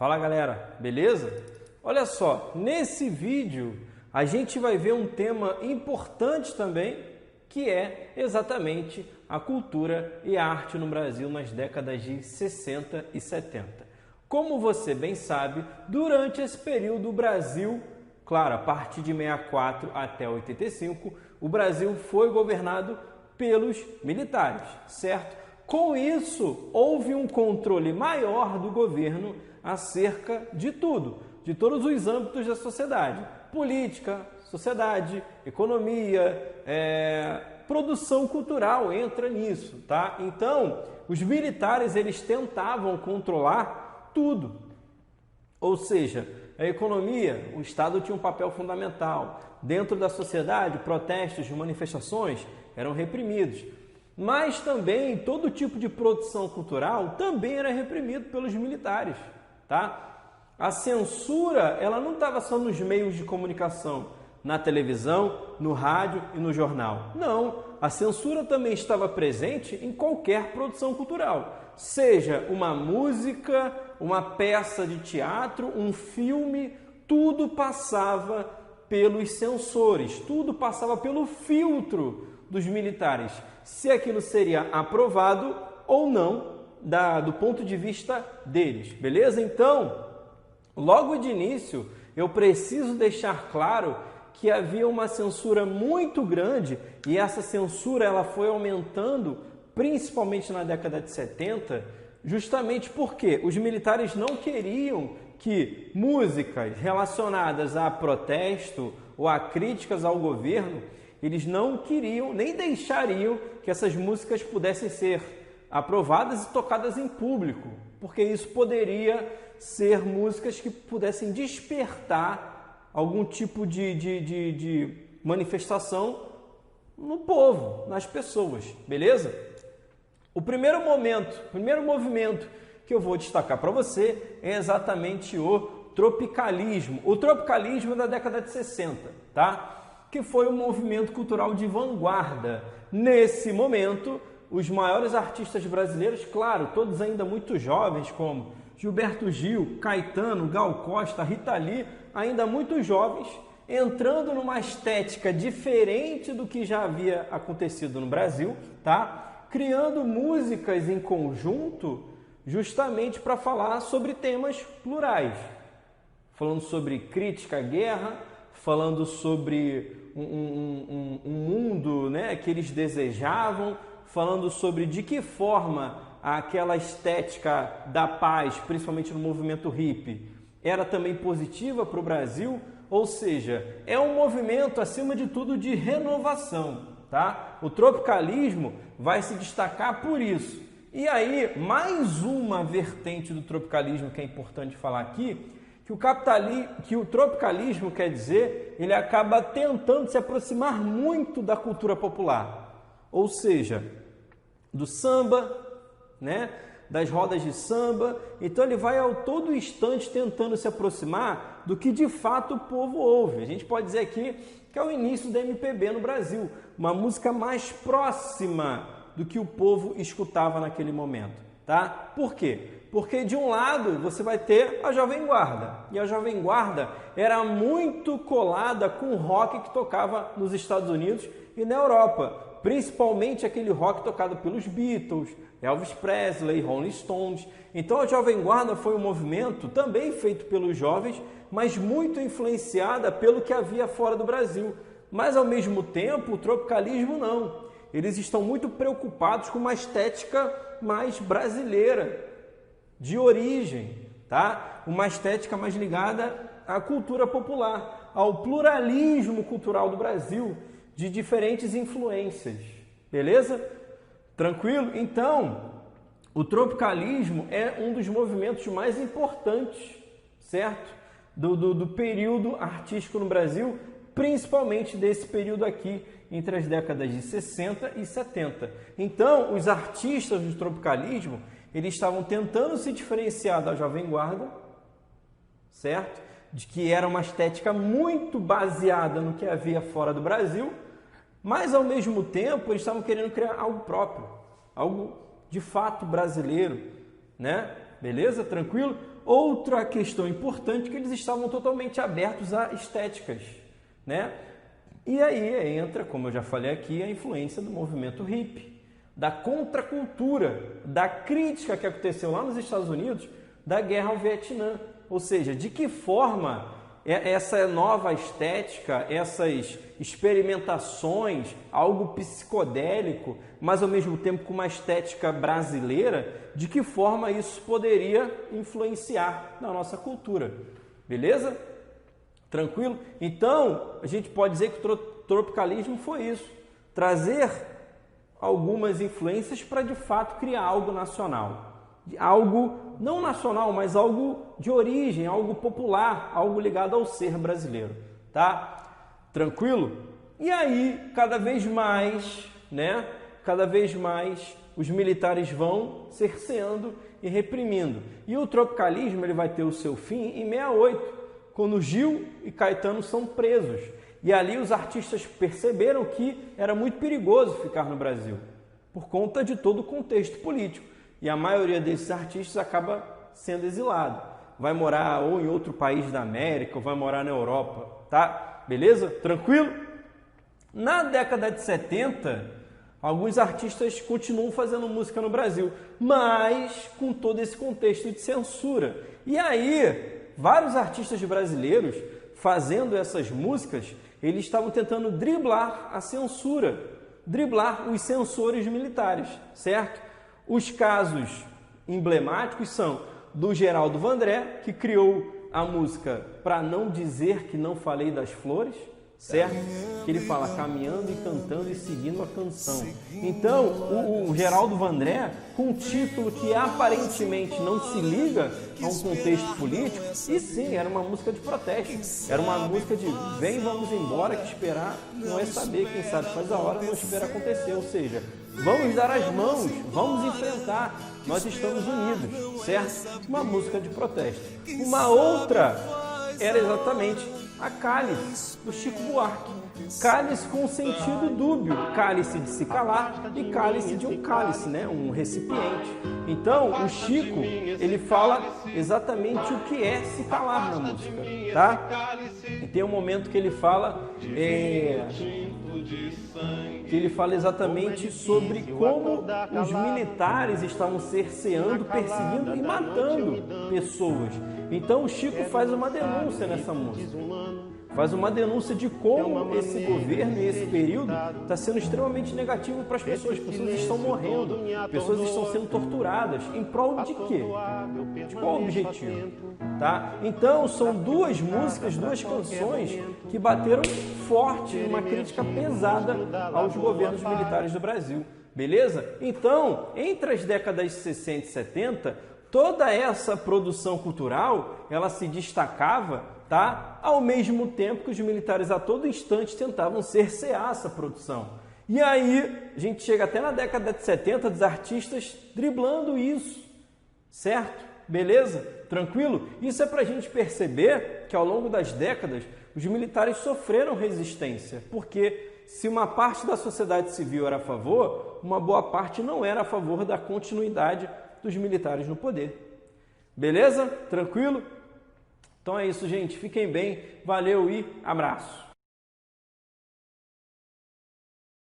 Fala galera, beleza? Olha só, nesse vídeo a gente vai ver um tema importante também, que é exatamente a cultura e a arte no Brasil nas décadas de 60 e 70. Como você bem sabe, durante esse período o Brasil, claro, a partir de 64 até 85, o Brasil foi governado pelos militares, certo? Com isso, houve um controle maior do governo acerca de tudo, de todos os âmbitos da sociedade. Política, sociedade, economia, produção cultural entra nisso, tá? Então, os militares, eles tentavam controlar tudo. Ou seja, a economia, o Estado tinha um papel fundamental. Dentro da sociedade, protestos, manifestações eram reprimidos. Mas também todo tipo de produção cultural também era reprimido pelos militares, tá? A censura, ela não estava só nos meios de comunicação, na televisão, no rádio e no jornal. Não, a censura também estava presente em qualquer produção cultural. Seja uma música, uma peça de teatro, um filme, tudo passava pelos censores, tudo passava pelo filtro dos militares, se aquilo seria aprovado ou não do ponto de vista deles, beleza? Então, logo de início, eu preciso deixar claro que havia uma censura muito grande e essa censura ela foi aumentando principalmente na década de 70, justamente porque os militares não queriam que músicas relacionadas a protesto ou a críticas ao governo, eles não queriam nem deixariam que essas músicas pudessem ser aprovadas e tocadas em público, porque isso poderia ser músicas que pudessem despertar algum tipo de manifestação no povo, nas pessoas, beleza? O primeiro movimento que eu vou destacar para você é exatamente o tropicalismo. O tropicalismo é da década de 60, tá? Que foi um movimento cultural de vanguarda. Nesse momento, os maiores artistas brasileiros, claro, todos ainda muito jovens, como Gilberto Gil, Caetano, Gal Costa, Rita Lee, ainda muito jovens, entrando numa estética diferente do que já havia acontecido no Brasil, tá? Criando músicas em conjunto justamente para falar sobre temas plurais, falando sobre crítica à guerra, falando sobre um mundo, né, que eles desejavam, falando sobre de que forma aquela estética da paz, principalmente no movimento hippie, era também positiva para o Brasil, ou seja, é um movimento, acima de tudo, de renovação, tá? O tropicalismo vai se destacar por isso. E aí, mais uma vertente do tropicalismo que é importante falar aqui, que o tropicalismo quer dizer, ele acaba tentando se aproximar muito da cultura popular, ou seja, do samba, né? Das rodas de samba, então ele vai ao todo instante tentando se aproximar do que de fato o povo ouve. A gente pode dizer aqui que é o início da MPB no Brasil, uma música mais próxima do que o povo escutava naquele momento, tá? Por quê? Porque de um lado você vai ter a Jovem Guarda, e a Jovem Guarda era muito colada com o rock que tocava nos Estados Unidos e na Europa, principalmente aquele rock tocado pelos Beatles, Elvis Presley, Rolling Stones. Então a Jovem Guarda foi um movimento também feito pelos jovens, mas muito influenciada pelo que havia fora do Brasil. Mas ao mesmo tempo o tropicalismo não. Eles estão muito preocupados com uma estética mais brasileira, de origem, tá? Uma estética mais ligada à cultura popular, ao pluralismo cultural do Brasil, de diferentes influências, beleza? Tranquilo? Então, o tropicalismo é um dos movimentos mais importantes, certo? Do período artístico no Brasil, principalmente desse período aqui, entre as décadas de 60 e 70. Então, os artistas do tropicalismo, eles estavam tentando se diferenciar da Jovem Guarda, certo? De que era uma estética muito baseada no que havia fora do Brasil, mas ao mesmo tempo eles estavam querendo criar algo próprio, algo de fato brasileiro, né? Beleza? Tranquilo? Outra questão importante é que eles estavam totalmente abertos a estéticas, né? E aí entra, como eu já falei aqui, a influência do movimento hippie, da contracultura, da crítica que aconteceu lá nos Estados Unidos da guerra ao Vietnã. Ou seja, de que forma essa nova estética, essas experimentações, algo psicodélico, mas ao mesmo tempo com uma estética brasileira, de que forma isso poderia influenciar na nossa cultura. Beleza? Tranquilo? Então, a gente pode dizer que o tropicalismo foi isso, trazer algumas influências para de fato criar algo nacional. Algo não nacional, mas algo de origem, algo popular, algo ligado ao ser brasileiro, tá? Tranquilo? E aí, cada vez mais, né? Cada vez mais os militares vão cerceando e reprimindo. E o tropicalismo ele vai ter o seu fim em 68, quando Gil e Caetano são presos. E ali os artistas perceberam que era muito perigoso ficar no Brasil, por conta de todo o contexto político. E a maioria desses artistas acaba sendo exilado. Vai morar ou em outro país da América, ou vai morar na Europa, tá? Beleza? Tranquilo? Na década de 70, alguns artistas continuam fazendo música no Brasil, mas com todo esse contexto de censura. E aí, vários artistas brasileiros fazendo essas músicas, eles estavam tentando driblar a censura, driblar os censores militares, certo? Os casos emblemáticos são do Geraldo Vandré, que criou a música Pra Não Dizer Que Não Falei das Flores, certo? Que ele fala caminhando e cantando e seguindo a canção. Então, o Geraldo Vandré, com um título que aparentemente não se liga a um contexto político, e sim, era uma música de protesto. Era uma música de vem, vamos embora, que esperar não é saber, quem sabe faz a hora, não espera acontecer. Ou seja, vamos dar as mãos, vamos enfrentar, nós estamos unidos, certo? Uma música de protesto. Uma outra era exatamente a Cálice, do Chico Buarque. Cálice com sentido dúbio, cálice de se calar e cálice de um cálice, né? Um recipiente. Então, o Chico, ele fala exatamente o que é se calar na música, tá? E tem um momento que ele fala exatamente sobre como os militares estavam cerceando, perseguindo e matando pessoas. Então o Chico faz uma denúncia nessa música. Faz uma denúncia de como esse governo e esse período está sendo extremamente negativo para as pessoas. As pessoas estão morrendo, pessoas estão sendo torturadas. Em prol de quê? De qual objetivo? Tá? Então, são duas músicas, duas canções que bateram forte, uma crítica pesada aos governos militares do Brasil. Beleza? Então, entre as décadas de 60 e 70, toda essa produção cultural, ela se destacava, tá? Ao mesmo tempo que os militares a todo instante tentavam cercear essa produção. E aí, a gente chega até na década de 70 dos artistas driblando isso, certo? Beleza? Tranquilo? Isso é para a gente perceber que ao longo das décadas, os militares sofreram resistência, porque se uma parte da sociedade civil era a favor, uma boa parte não era a favor da continuidade dos militares no poder. Beleza? Tranquilo? Então é isso, gente. Fiquem bem. Valeu e abraço.